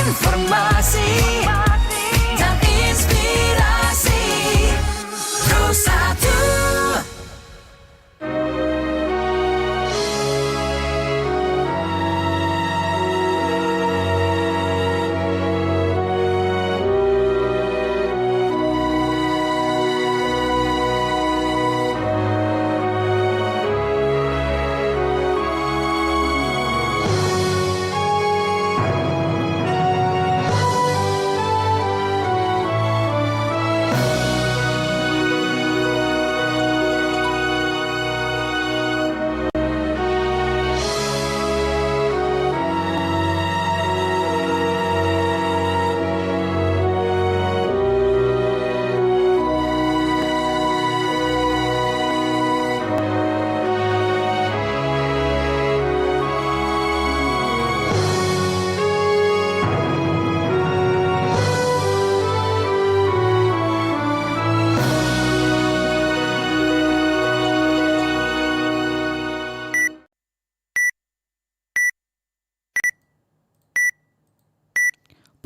Informasi dan inspirasi Terus satu.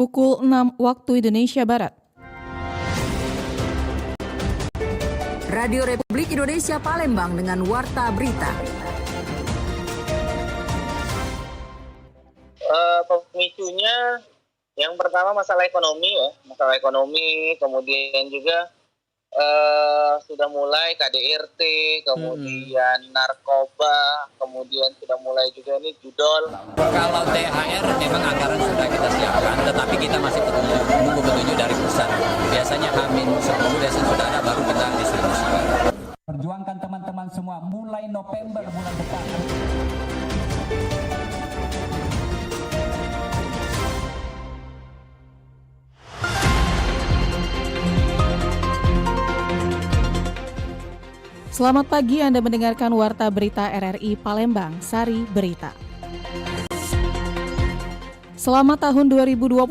Pukul 6 waktu Indonesia Barat. Radio Republik Indonesia Palembang dengan Warta Berita. Pemicunya yang pertama masalah ekonomi kemudian juga sudah mulai KDRT, kemudian narkoba, kemudian sudah mulai juga ini judol. Kalau THR memang anggaran sudah kita siapkan, tetapi kita masih menunggu petunjuk dari pusat. Biasanya H-10 biasanya sudah ada, baru kita distribusikan. Perjuangkan teman-teman semua mulai November bulan depan. Selamat pagi, Anda mendengarkan Warta Berita RRI Palembang, Sari Berita. Selama tahun 2025,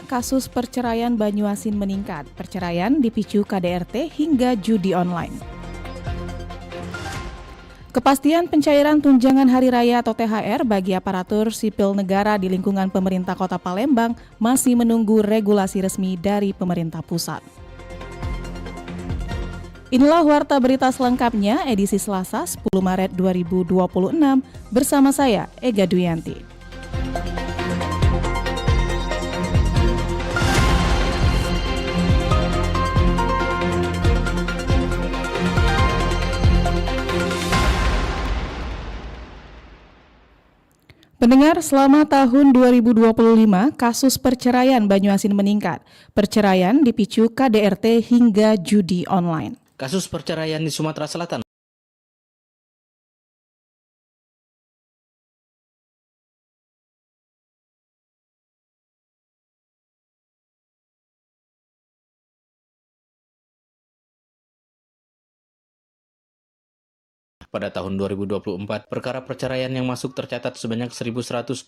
kasus perceraian Banyuasin meningkat. Perceraian dipicu KDRT hingga judi online. Kepastian pencairan tunjangan hari raya atau THR bagi aparatur sipil negara di lingkungan pemerintah Kota Palembang masih menunggu regulasi resmi dari pemerintah pusat. Inilah Warta Berita selengkapnya edisi Selasa 10 Maret 2026 bersama saya Ega Duyanti. Pendengar, selama tahun 2025, kasus perceraian Banyuasin meningkat. Perceraian dipicu KDRT hingga judi online. Kasus perceraian di Sumatera Selatan pada tahun 2024, perkara perceraian yang masuk tercatat sebanyak 1.126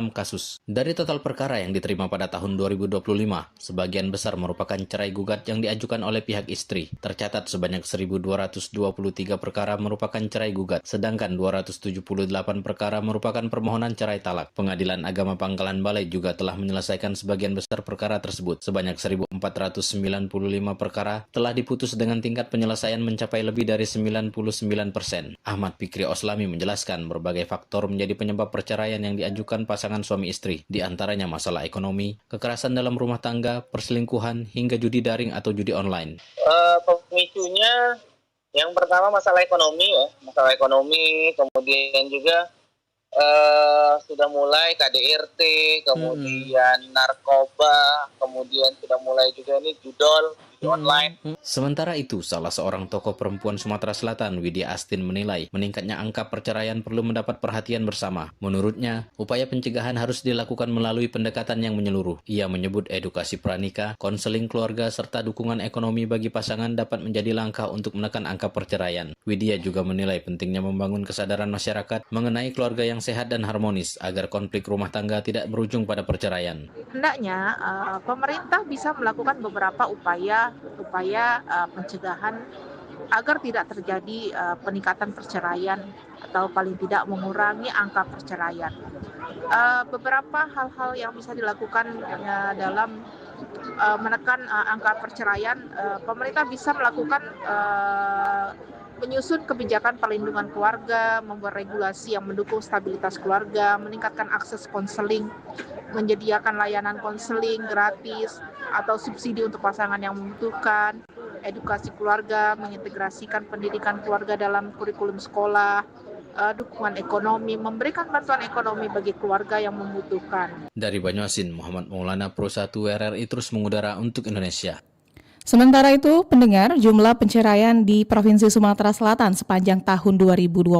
kasus. Dari total perkara yang diterima pada tahun 2025, sebagian besar merupakan cerai gugat yang diajukan oleh pihak istri. Tercatat sebanyak 1.223 perkara merupakan cerai gugat, sedangkan 278 perkara merupakan permohonan cerai talak. Pengadilan Agama Pangkalan Balai juga telah menyelesaikan sebagian besar perkara tersebut. Sebanyak 1.495 perkara telah diputus dengan tingkat penyelesaian mencapai lebih dari 99%. Ahmad Fikri Oslami menjelaskan berbagai faktor menjadi penyebab perceraian yang diajukan pasangan suami istri, di antaranya masalah ekonomi, kekerasan dalam rumah tangga, perselingkuhan, hingga judi daring atau judi online. Pemicunya yang pertama masalah ekonomi kemudian juga sudah mulai KDRT, kemudian narkoba, kemudian sudah mulai juga ini judol online. Sementara itu, salah seorang tokoh perempuan Sumatera Selatan, Widya Astin, menilai meningkatnya angka perceraian perlu mendapat perhatian bersama. Menurutnya, upaya pencegahan harus dilakukan melalui pendekatan yang menyeluruh. Ia menyebut edukasi pranikah, konseling keluarga, serta dukungan ekonomi bagi pasangan dapat menjadi langkah untuk menekan angka perceraian. Widya juga menilai pentingnya membangun kesadaran masyarakat mengenai keluarga yang sehat dan harmonis agar konflik rumah tangga tidak berujung pada perceraian. Hendaknya pemerintah bisa melakukan beberapa upaya pencegahan agar tidak terjadi peningkatan perceraian atau paling tidak mengurangi angka perceraian. Beberapa hal-hal yang bisa dilakukan dalam menekan angka perceraian, pemerintah bisa melakukan menyusun kebijakan perlindungan keluarga, membuat regulasi yang mendukung stabilitas keluarga, meningkatkan akses konseling, menyediakan layanan konseling gratis atau subsidi untuk pasangan yang membutuhkan, edukasi keluarga, mengintegrasikan pendidikan keluarga dalam kurikulum sekolah, dukungan ekonomi, memberikan bantuan ekonomi bagi keluarga yang membutuhkan. Dari Banyuasin, Muhammad Maulana, Pro 1 RRI terus mengudara untuk Indonesia. Sementara itu, pendengar, jumlah penceraian di Provinsi Sumatera Selatan sepanjang tahun 2025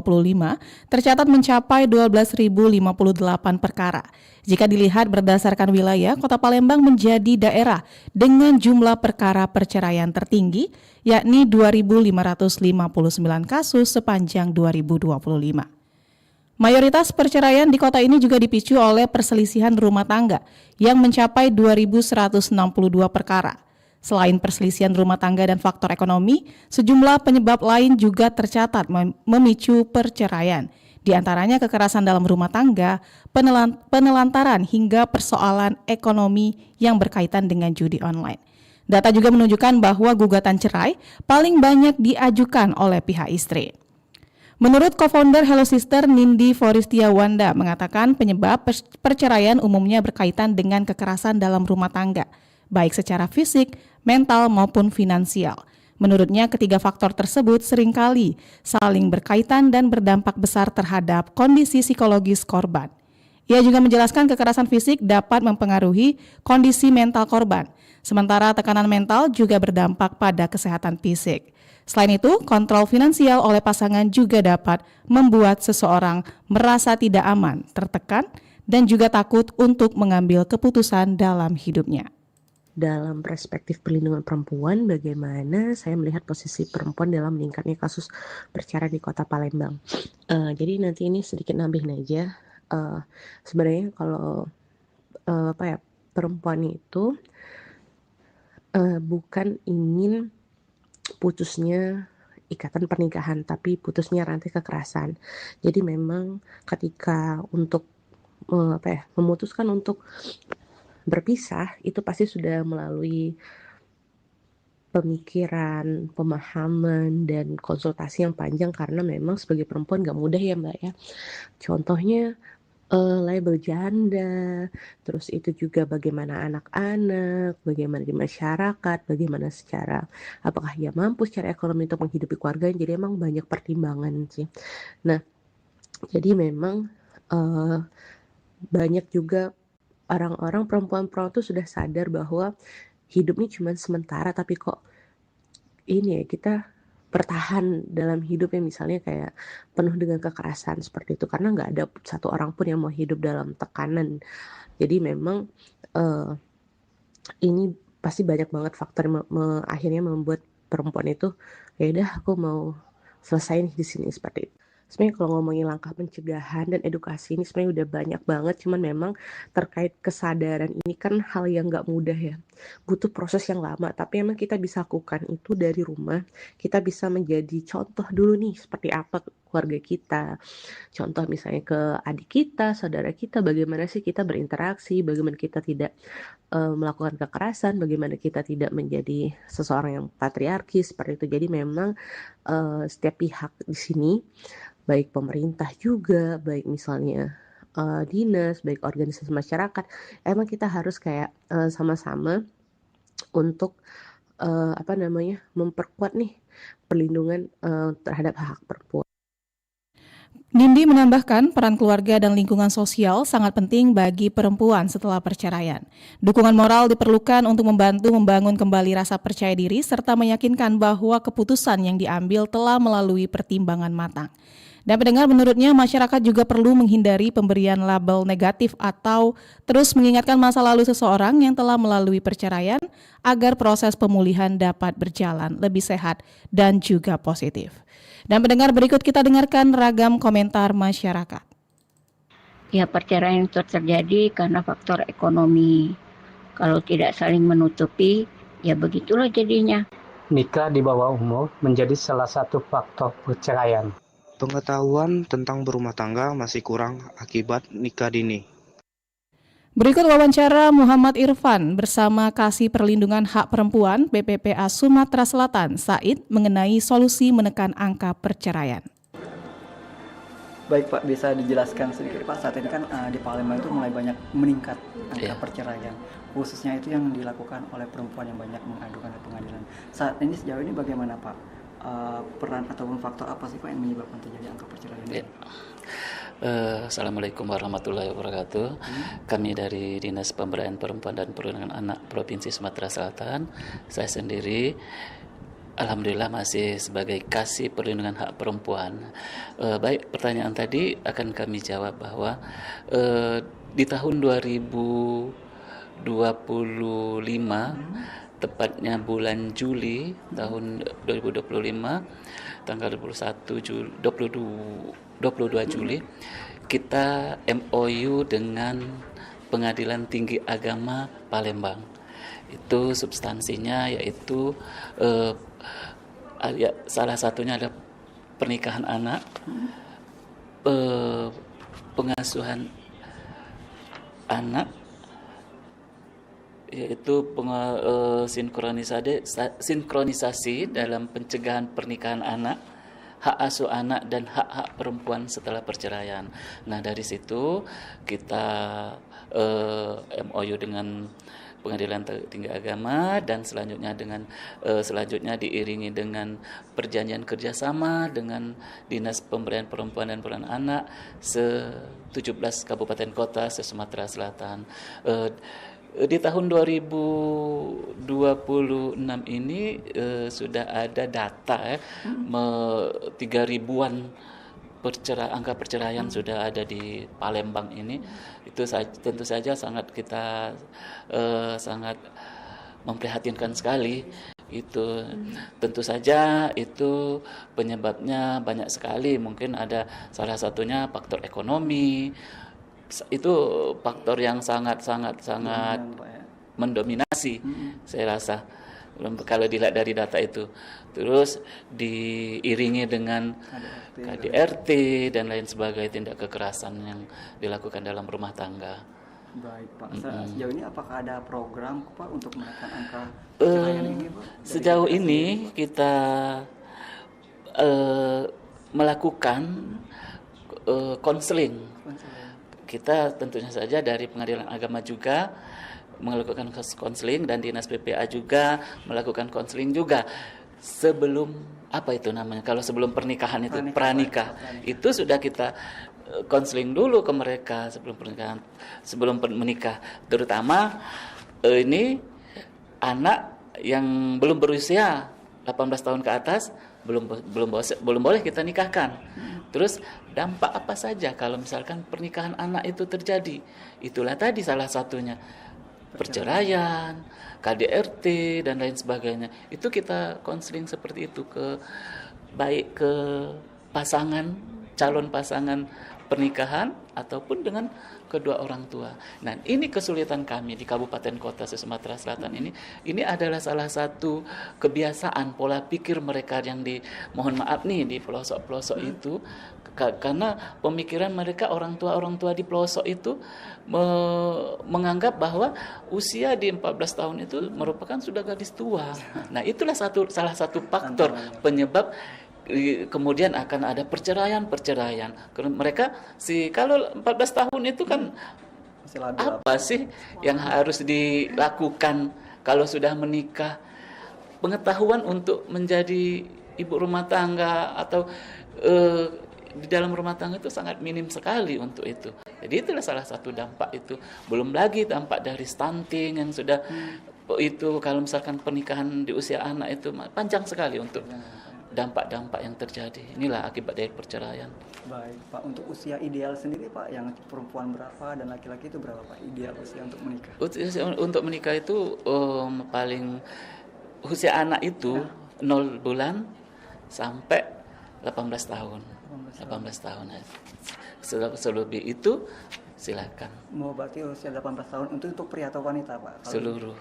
tercatat mencapai 12.058 perkara. Jika dilihat berdasarkan wilayah, Kota Palembang menjadi daerah dengan jumlah perkara perceraian tertinggi, yakni 2.559 kasus sepanjang 2025. Mayoritas perceraian di kota ini juga dipicu oleh perselisihan rumah tangga yang mencapai 2.162 perkara. Selain perselisihan rumah tangga dan faktor ekonomi, sejumlah penyebab lain juga tercatat memicu perceraian. Di antaranya kekerasan dalam rumah tangga, penelantaran hingga persoalan ekonomi yang berkaitan dengan judi online. Data juga menunjukkan bahwa gugatan cerai paling banyak diajukan oleh pihak istri. Menurut co-founder Hello Sister Nindi Foristia Wanda mengatakan penyebab perceraian umumnya berkaitan dengan kekerasan dalam rumah tangga, baik secara fisik, mental maupun finansial. Menurutnya, ketiga faktor tersebut seringkali saling berkaitan dan berdampak besar terhadap kondisi psikologis korban. Ia juga menjelaskan kekerasan fisik dapat mempengaruhi kondisi mental korban, sementara tekanan mental juga berdampak pada kesehatan fisik. Selain itu, kontrol finansial oleh pasangan juga dapat membuat seseorang merasa tidak aman, tertekan, dan juga takut untuk mengambil keputusan dalam hidupnya. Dalam perspektif perlindungan perempuan, bagaimana saya melihat posisi perempuan dalam meningkatnya kasus perceraian di Kota Palembang. Jadi nanti ini sedikit nambahin aja. Sebenarnya kalau perempuan itu bukan ingin putusnya ikatan pernikahan, tapi putusnya rantai kekerasan. Jadi memang ketika untuk memutuskan untuk berpisah, itu pasti sudah melalui pemikiran, pemahaman, dan konsultasi yang panjang, karena memang sebagai perempuan gak mudah ya Mbak ya. Contohnya label janda, terus itu juga bagaimana anak-anak, bagaimana di masyarakat, bagaimana secara apakah ia mampu secara ekonomi untuk menghidupi keluarganya. Jadi emang banyak pertimbangan sih. Nah, jadi memang banyak juga orang-orang perempuan-perempuan itu sudah sadar bahwa hidup ini cuma sementara, tapi kok ini ya kita bertahan dalam hidup yang misalnya kayak penuh dengan kekerasan seperti itu, karena nggak ada satu orang pun yang mau hidup dalam tekanan. Jadi memang ini pasti banyak banget faktor yang akhirnya membuat perempuan itu ya udah aku mau selesai nih di sini seperti itu. Sebenarnya kalau ngomongin langkah pencegahan dan edukasi ini sebenarnya udah banyak banget, cuman memang terkait kesadaran ini kan hal yang nggak mudah ya, butuh proses yang lama. Tapi emang kita bisa lakukan itu dari rumah. Kita bisa menjadi contoh dulu nih seperti apa keluarga kita, contoh misalnya ke adik kita, saudara kita, bagaimana sih kita berinteraksi, bagaimana kita tidak melakukan kekerasan, bagaimana kita tidak menjadi seseorang yang patriarki seperti itu. Jadi memang setiap pihak di sini, baik pemerintah juga, baik misalnya dinas, baik organisasi masyarakat, emang kita harus kayak sama-sama untuk memperkuat nih perlindungan terhadap hak perempuan. Nindi menambahkan peran keluarga dan lingkungan sosial sangat penting bagi perempuan setelah perceraian. Dukungan moral diperlukan untuk membantu membangun kembali rasa percaya diri serta meyakinkan bahwa keputusan yang diambil telah melalui pertimbangan matang. Dan pendengar, menurutnya masyarakat juga perlu menghindari pemberian label negatif atau terus mengingatkan masa lalu seseorang yang telah melalui perceraian agar proses pemulihan dapat berjalan lebih sehat dan juga positif. Dan pendengar, berikut kita dengarkan ragam komentar masyarakat. Ya, perceraian itu terjadi karena faktor ekonomi. Kalau tidak saling menutupi, ya begitulah jadinya. nikah di bawah umur menjadi salah satu faktor perceraian. Pengetahuan tentang berumah tangga masih kurang akibat nikah dini. Berikut wawancara Muhammad Irfan bersama Kasih Perlindungan Hak Perempuan BPPA Sumatera Selatan, Said, mengenai solusi menekan angka perceraian. Baik Pak, bisa dijelaskan sedikit Pak, saat ini kan di Palembang itu mulai banyak meningkat angka perceraian, khususnya itu yang dilakukan oleh perempuan yang banyak mengadukan ke pengadilan. Saat ini sejauh ini bagaimana Pak, peran ataupun faktor apa sih Pak yang menyebabkan terjadi angka perceraian ini? Assalamualaikum warahmatullahi wabarakatuh. Kami dari Dinas Pemberdayaan Perempuan dan Perlindungan Anak Provinsi Sumatera Selatan, saya sendiri alhamdulillah masih sebagai Kasih Perlindungan Hak Perempuan. Baik, pertanyaan tadi akan kami jawab bahwa di tahun 2025, tepatnya bulan Juli tahun 2025, tanggal 22 Juli, kita MOU dengan Pengadilan Tinggi Agama Palembang. Itu substansinya yaitu salah satunya adalah pernikahan anak, pengasuhan anak, yaitu sinkronisasi dalam pencegahan pernikahan anak, hak asuh anak, dan hak-hak perempuan setelah perceraian. Nah, dari situ kita MOU dengan Pengadilan Tinggi Agama, dan selanjutnya diiringi dengan perjanjian kerjasama dengan Dinas Pemberdayaan Perempuan dan Perlindungan Anak 17 kabupaten kota se-Sumatera Selatan. Di tahun 2026 ini sudah ada data 3.000-an angka perceraian sudah ada di Palembang ini. Itu tentu saja kita sangat memprihatinkan sekali. Itu tentu saja itu penyebabnya banyak sekali. Mungkin ada salah satunya faktor ekonomi. Itu faktor yang sangat mendominasi, saya rasa, kalau dilihat dari data itu. Terus diiringi dengan KDRT dan lain sebagainya, tindak kekerasan yang dilakukan dalam rumah tangga. Baik Pak, sejauh ini apakah ada program Pak untuk menekan angka perceraian ini Pak? Sejauh ini kita melakukan konseling. Kita tentunya saja dari Pengadilan Agama juga melakukan konseling, dan Dinas PPA juga melakukan konseling juga sebelum kalau sebelum pernikahan itu pranikah itu sudah kita konseling dulu ke mereka sebelum menikah, terutama ini anak yang belum berusia 18 tahun ke atas belum boleh kita nikahkan. Terus dampak apa saja kalau misalkan pernikahan anak itu terjadi? Itulah tadi salah satunya perceraian, KDRT dan lain sebagainya. Itu kita konseling seperti itu baik ke calon pasangan pernikahan ataupun dengan kedua orang tua. Nah, ini kesulitan kami di Kabupaten Kota Sumatera Selatan ini. Ini adalah salah satu kebiasaan pola pikir mereka yang di pelosok-pelosok itu, karena pemikiran mereka orang tua di pelosok itu menganggap bahwa usia di 14 tahun itu merupakan sudah gadis tua. Nah, itulah salah satu faktor penyebab kemudian akan ada perceraian. Mereka kalau 14 tahun itu kan apa sih yang harus dilakukan kalau sudah menikah? Pengetahuan untuk menjadi ibu rumah tangga atau di dalam rumah tangga itu sangat minim sekali untuk itu. Jadi itulah salah satu dampak itu. Belum lagi dampak dari stunting yang sudah itu, kalau misalkan pernikahan di usia anak itu panjang sekali untuk dampak-dampak yang terjadi. Inilah akibat dari perceraian. Baik Pak, untuk usia ideal sendiri Pak, yang perempuan berapa dan laki-laki itu berapa Pak ideal usia untuk menikah? Untuk menikah itu paling usia anak itu 0 bulan sampai 18 tahun. 18 tahun. Selebih itu silakan. Mau berarti usia 18 tahun untuk pria atau wanita Pak? Seluruh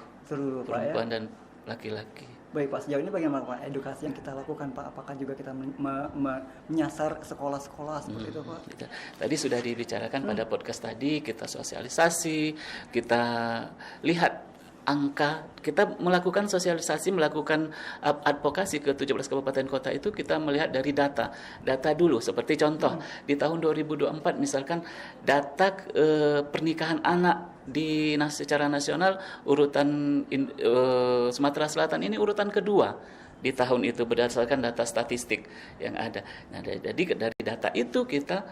Pak, perempuan ya? dan laki-laki. Baik Pak, sejauh ini bagaimana Pak edukasi yang kita lakukan Pak? Apakah juga kita menyasar sekolah-sekolah seperti itu Pak? Tadi sudah dibicarakan pada podcast tadi, kita sosialisasi, kita lihat angka, kita melakukan sosialisasi, melakukan advokasi ke 17 kabupaten kota itu kita melihat dari data dulu. Seperti contoh di tahun 2024 misalkan data pernikahan anak secara nasional urutan Sumatera Selatan ini urutan kedua di tahun itu berdasarkan data statistik yang ada. Nah, jadi dari data itu kita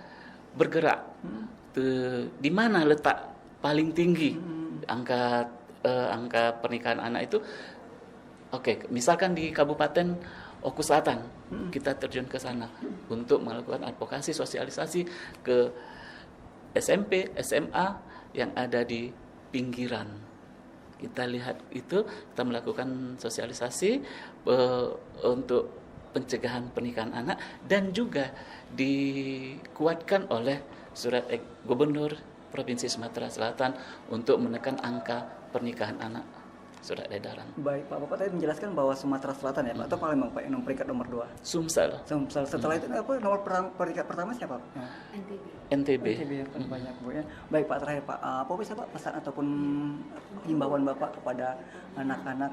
bergerak di mana letak paling tinggi angka pernikahan anak itu. Oke, misalkan di Kabupaten Oku Selatan, kita terjun ke sana untuk melakukan advokasi sosialisasi ke SMP, SMA yang ada di pinggiran. Kita lihat itu, kita melakukan sosialisasi untuk pencegahan pernikahan anak dan juga dikuatkan oleh surat Gubernur Provinsi Sumatera Selatan untuk menekan angka pernikahan anak, surat edaran. Baik Pak, Bapak tadi menjelaskan bahwa Sumatera Selatan ya Pak, atau Palembang Pak yang peringkat nomor 2? Sumsel. Setelah itu apa nomor peringkat pertama siapa? NTB yang paling banyak Bu ya. Baik Pak, terakhir Pak, apa bisa Pak pesan ataupun himbauan Bapak kepada anak-anak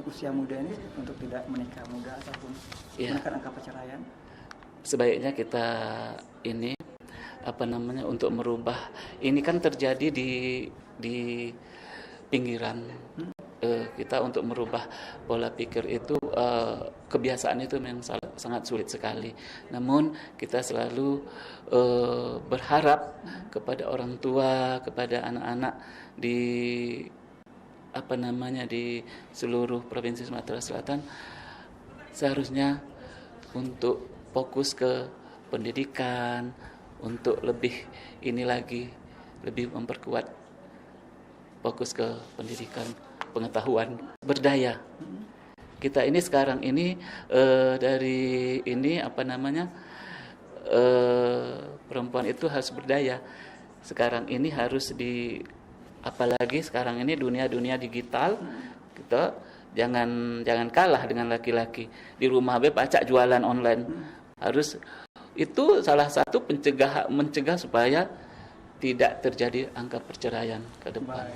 usia muda ini untuk tidak menikah muda ataupun menekan angka perceraian? Sebaiknya kita ini untuk merubah, ini kan terjadi di pinggiran. Kita untuk merubah pola pikir itu, kebiasaan itu memang sangat sulit sekali. Namun kita selalu berharap kepada orang tua, kepada anak-anak di di seluruh Provinsi Sumatera Selatan seharusnya untuk fokus ke pendidikan, untuk lebih memperkuat fokus ke pendidikan, pengetahuan, berdaya. Kita ini sekarang ini dari ini perempuan itu harus berdaya. Sekarang ini harus apalagi sekarang ini dunia digital, kita jangan kalah dengan laki-laki. Di rumah pacak jualan online. Harus, itu salah satu mencegah supaya tidak terjadi angka perceraian ke depan.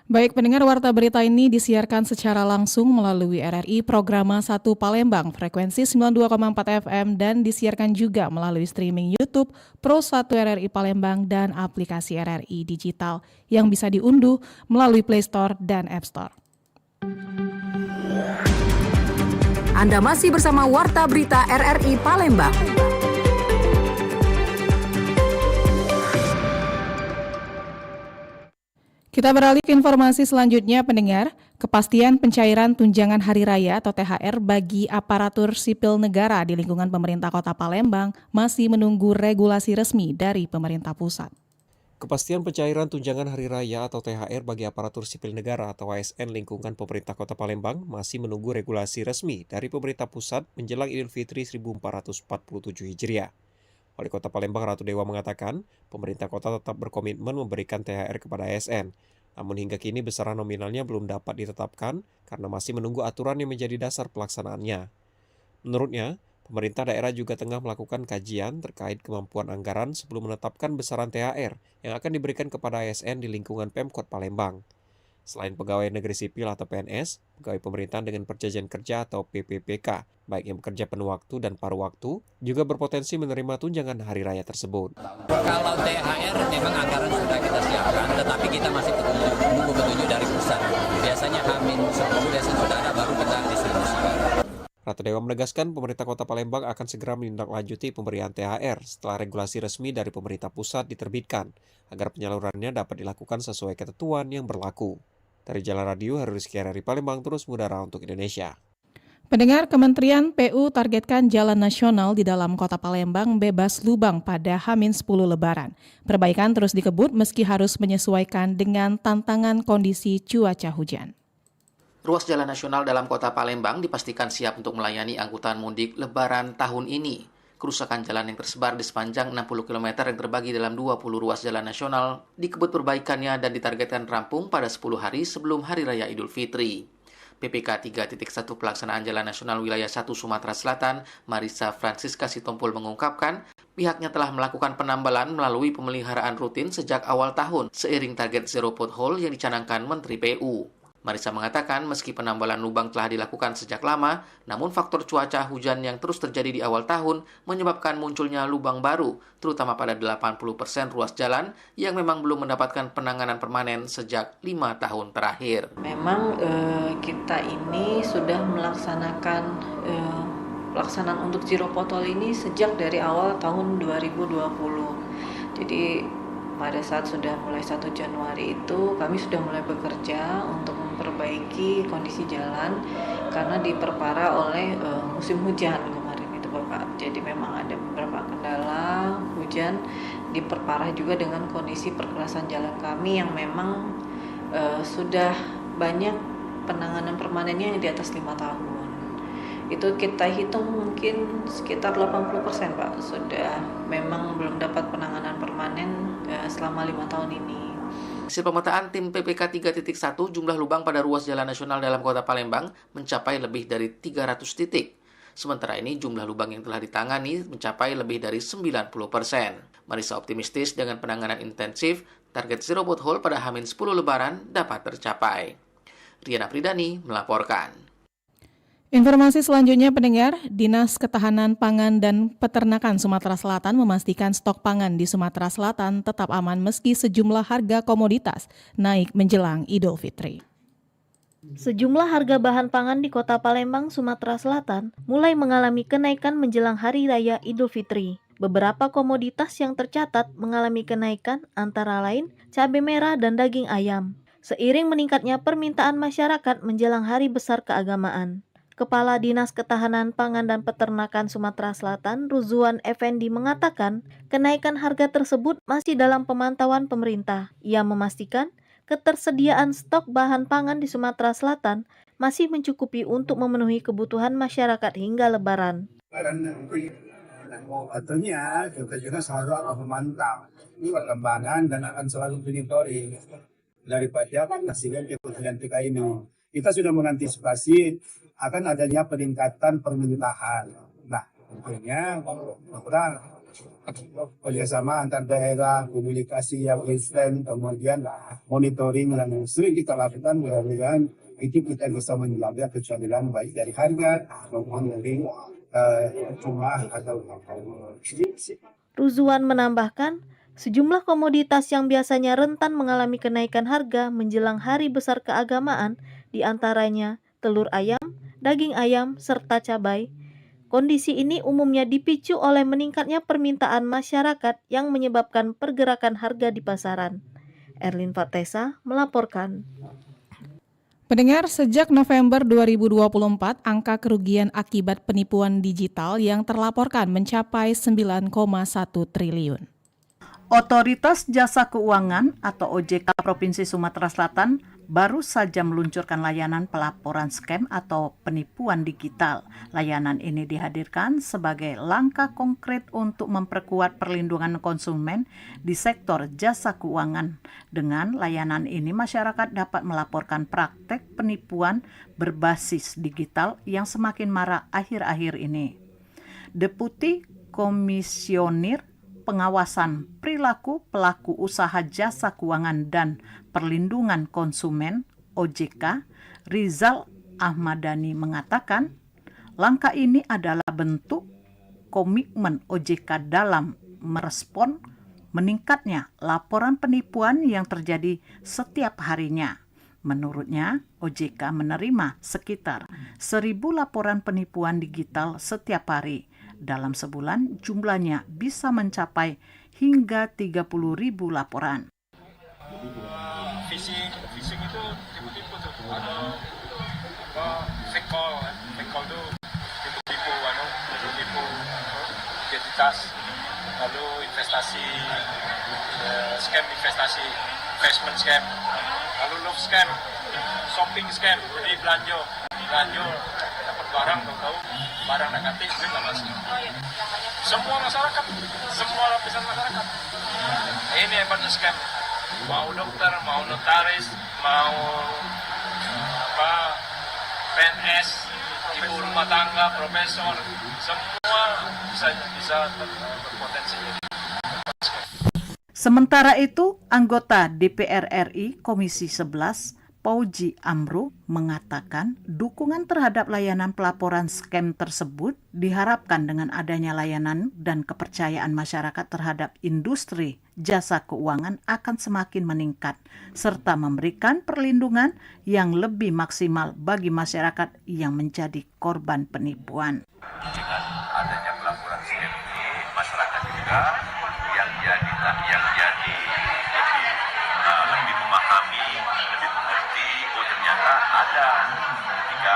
Baik, pendengar, Warta Berita ini disiarkan secara langsung melalui RRI Programa 1 Palembang, frekuensi 92,4 FM, dan disiarkan juga melalui streaming YouTube Pro 1 RRI Palembang dan aplikasi RRI Digital yang bisa diunduh melalui Play Store dan App Store. Anda masih bersama Warta Berita RRI Palembang. Kita beralih ke informasi selanjutnya, pendengar. Kepastian pencairan tunjangan hari raya atau THR bagi aparatur sipil negara di lingkungan pemerintah Kota Palembang masih menunggu regulasi resmi dari pemerintah pusat. Kepastian pencairan tunjangan hari raya atau THR bagi aparatur sipil negara atau ASN lingkungan pemerintah Kota Palembang masih menunggu regulasi resmi dari pemerintah pusat menjelang Idul Fitri 1447 Hijriah. Wali Kota Palembang Ratu Dewa mengatakan, pemerintah kota tetap berkomitmen memberikan THR kepada ASN. Namun hingga kini besaran nominalnya belum dapat ditetapkan karena masih menunggu aturan yang menjadi dasar pelaksanaannya. Menurutnya, pemerintah daerah juga tengah melakukan kajian terkait kemampuan anggaran sebelum menetapkan besaran THR yang akan diberikan kepada ASN di lingkungan Pemkot Palembang. Selain pegawai negeri sipil atau PNS, pegawai pemerintahan dengan perjanjian kerja atau PPPK, baik yang bekerja penuh waktu dan paruh waktu, juga berpotensi menerima tunjangan hari raya tersebut. Kalau THR memang anggaran sudah kita siapkan, tetapi kita masih menunggu petunjuk dari pusat. Biasanya H-10 biasanya sudah ada, baru kita distribusikan. Ratu Dewa menegaskan pemerintah Kota Palembang akan segera menindaklanjuti pemberian THR setelah regulasi resmi dari pemerintah pusat diterbitkan, agar penyalurannya dapat dilakukan sesuai ketentuan yang berlaku. Dari Jalan Radio, Heru Rizky RRI Palembang terus mengudara untuk Indonesia. Pendengar, Kementerian PU targetkan jalan nasional di dalam Kota Palembang bebas lubang pada H-10 Lebaran. Perbaikan terus dikebut meski harus menyesuaikan dengan tantangan kondisi cuaca hujan. Ruas jalan nasional dalam Kota Palembang dipastikan siap untuk melayani angkutan mudik Lebaran tahun ini. Kerusakan jalan yang tersebar di sepanjang 60 km yang terbagi dalam 20 ruas jalan nasional dikebut perbaikannya dan ditargetkan rampung pada 10 hari sebelum Hari Raya Idul Fitri. PPK 3.1 Pelaksanaan Jalan Nasional Wilayah 1 Sumatera Selatan, Marisa Francisca Sitompul mengungkapkan, pihaknya telah melakukan penambalan melalui pemeliharaan rutin sejak awal tahun, seiring target zero pothole yang dicanangkan Menteri PU. Marisa mengatakan meski penambalan lubang telah dilakukan sejak lama, namun faktor cuaca hujan yang terus terjadi di awal tahun menyebabkan munculnya lubang baru, terutama pada 80% ruas jalan yang memang belum mendapatkan penanganan permanen sejak 5 tahun terakhir. Memang kita ini sudah melaksanakan pelaksanaan untuk zero pothole ini sejak dari awal tahun 2020. Jadi pada saat sudah mulai 1 Januari itu kami sudah mulai bekerja untuk memperbaiki kondisi jalan karena diperparah oleh musim hujan kemarin itu Bapak. Jadi memang ada beberapa kendala, hujan diperparah juga dengan kondisi perkerasan jalan kami yang memang sudah banyak penanganan permanennya yang di atas 5 tahun. Itu kita hitung mungkin sekitar 80% Pak sudah memang belum dapat penanganan permanen selama 5 tahun ini. Hasil pemetaan tim PPK 3.1 jumlah lubang pada ruas jalan nasional dalam kota Palembang mencapai lebih dari 300 titik. Sementara ini jumlah lubang yang telah ditangani mencapai lebih dari 90%. Marisa optimistis dengan penanganan intensif, target zero pothole pada H-10 Lebaran dapat tercapai. Riana Pridani melaporkan. Informasi selanjutnya pendengar, Dinas Ketahanan Pangan dan Peternakan Sumatera Selatan memastikan stok pangan di Sumatera Selatan tetap aman meski sejumlah harga komoditas naik menjelang Idul Fitri. Sejumlah harga bahan pangan di Kota Palembang, Sumatera Selatan mulai mengalami kenaikan menjelang Hari Raya Idul Fitri. Beberapa komoditas yang tercatat mengalami kenaikan antara lain cabai merah dan daging ayam. Seiring meningkatnya permintaan masyarakat menjelang Hari Besar Keagamaan. Kepala Dinas Ketahanan Pangan dan Peternakan Sumatera Selatan, Ruzuan Effendi mengatakan, kenaikan harga tersebut masih dalam pemantauan pemerintah. Ia memastikan ketersediaan stok bahan pangan di Sumatera Selatan masih mencukupi untuk memenuhi kebutuhan masyarakat hingga Lebaran. Artinya kita juga selalu akan memantau ini perkembangan dan akan selalu monitoring daripada hasilnya kebutuhan kita ini. Kita sudah mengantisipasi akan adanya peningkatan permintaan. Nah, tentunya kita kerjasama antar daerah, komunikasi yang instan, kemudian monitoring yang sering kita lakukan, mudah-mudahan itu kita bisa menyebabkan kestabilan baik dari harga maupun dari jumlah atau Ruzuan menambahkan, sejumlah komoditas yang biasanya rentan mengalami kenaikan harga menjelang Hari Besar Keagamaan, diantaranya telur ayam, daging ayam, serta cabai. Kondisi ini umumnya dipicu oleh meningkatnya permintaan masyarakat yang menyebabkan pergerakan harga di pasaran. Erlin Fatesa melaporkan. Pendengar, sejak November 2024, angka kerugian akibat penipuan digital yang terlaporkan mencapai 9,1 triliun. Otoritas Jasa Keuangan atau OJK Provinsi Sumatera Selatan baru saja meluncurkan layanan pelaporan scam atau penipuan digital. Layanan ini dihadirkan sebagai langkah konkret untuk memperkuat perlindungan konsumen di sektor jasa keuangan. Dengan layanan ini, masyarakat dapat melaporkan praktek penipuan berbasis digital yang semakin marak akhir-akhir ini. Deputi Komisioner Pengawasan Perilaku Pelaku Usaha Jasa Keuangan dan Perlindungan Konsumen OJK, Rizal Ahmadani mengatakan, langkah ini adalah bentuk komitmen OJK dalam merespon meningkatnya laporan penipuan yang terjadi setiap harinya. Menurutnya, OJK menerima sekitar 1.000 laporan penipuan digital setiap hari. Dalam sebulan, jumlahnya bisa mencapai hingga 30.000 laporan. Phishing itu tipu-tipu tuh. Fake call itu tipu-tipu identitas, lalu investasi, scam investasi, investment scam, lalu love scam, shopping scam, jadi belanja dapat barang, tahu barang negatif itu nggak masuk. Semua masyarakat, semua lapisan masyarakat. Ini hebatnya scam. Mau dokter, mau notaris, mau PNS, ibu rumah tangga, profesor, semua bisa berpotensi. Sementara itu, anggota DPR RI Komisi 11 Pauji Amru mengatakan dukungan terhadap layanan pelaporan scam tersebut diharapkan dengan adanya layanan dan kepercayaan masyarakat terhadap industri jasa keuangan akan semakin meningkat, serta memberikan perlindungan yang lebih maksimal bagi masyarakat yang menjadi korban penipuan. Dengan adanya pelaporan scam ini, masyarakat juga yang jadi lebih memahami, lebih mengerti, ternyata ketika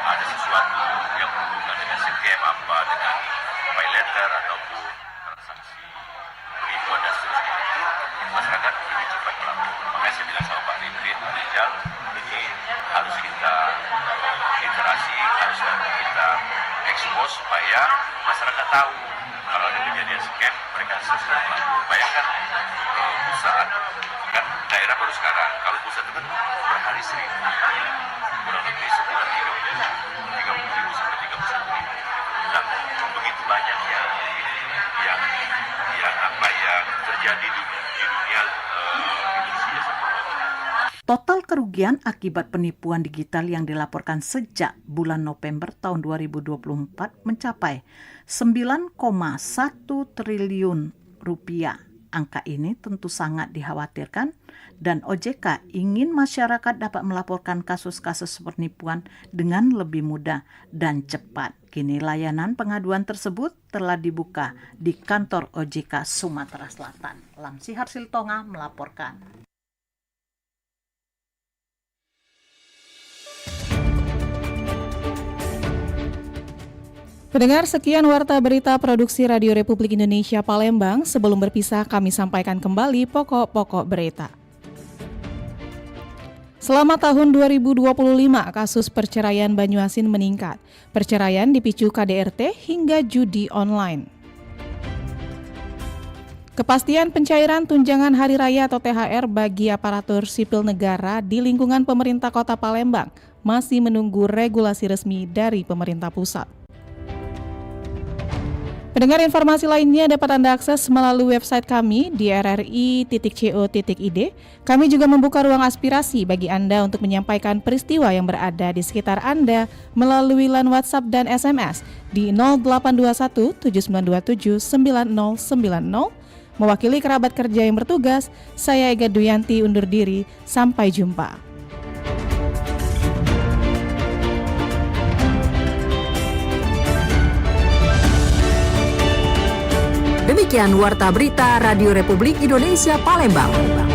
ada sesuatu yang berhubungan dengan scam dengan pay letter ataupun transaksi penipuan dan seterusnya itu, masyarakat lebih cepat melapor. Makanya saya bilang sama Pak Ridwan, Pak Rijal, ini harus kita literasi, harus kita ekspos supaya masyarakat tahu kalau ada kejadian scam mereka segera melapor. Bayangkan pusat kan daerah baru sekarang, kalau pusat itu kan berhari seribu, kurang lebih sebulan 30.000 sampai 31.000. Nah, begitu banyak yang terjadi di dunia industri jasa keuangan. Total kerugian akibat penipuan digital yang dilaporkan sejak bulan November tahun 2024 mencapai 9,1 triliun rupiah. Angka ini tentu sangat dikhawatirkan dan OJK ingin masyarakat dapat melaporkan kasus-kasus penipuan dengan lebih mudah dan cepat. Kini layanan pengaduan tersebut telah dibuka di kantor OJK Sumatera Selatan. Lamsi Harsiltonga melaporkan. Pendengar, sekian Warta Berita Produksi Radio Republik Indonesia Palembang. Sebelum berpisah, kami sampaikan kembali pokok-pokok berita. Selama tahun 2025, kasus perceraian Banyuasin meningkat. Perceraian dipicu KDRT hingga judi online. Kepastian pencairan tunjangan hari raya atau THR bagi aparatur sipil negara di lingkungan pemerintah Kota Palembang masih menunggu regulasi resmi dari pemerintah pusat. Pendengar, informasi lainnya dapat Anda akses melalui website kami di rri.co.id. Kami juga membuka ruang aspirasi bagi Anda untuk menyampaikan peristiwa yang berada di sekitar Anda melalui line WhatsApp dan SMS di 0821 7927 9090. Mewakili kerabat kerja yang bertugas, saya Ega Duyanti undur diri. Sampai jumpa. Demikian Warta Berita Radio Republik Indonesia Palembang.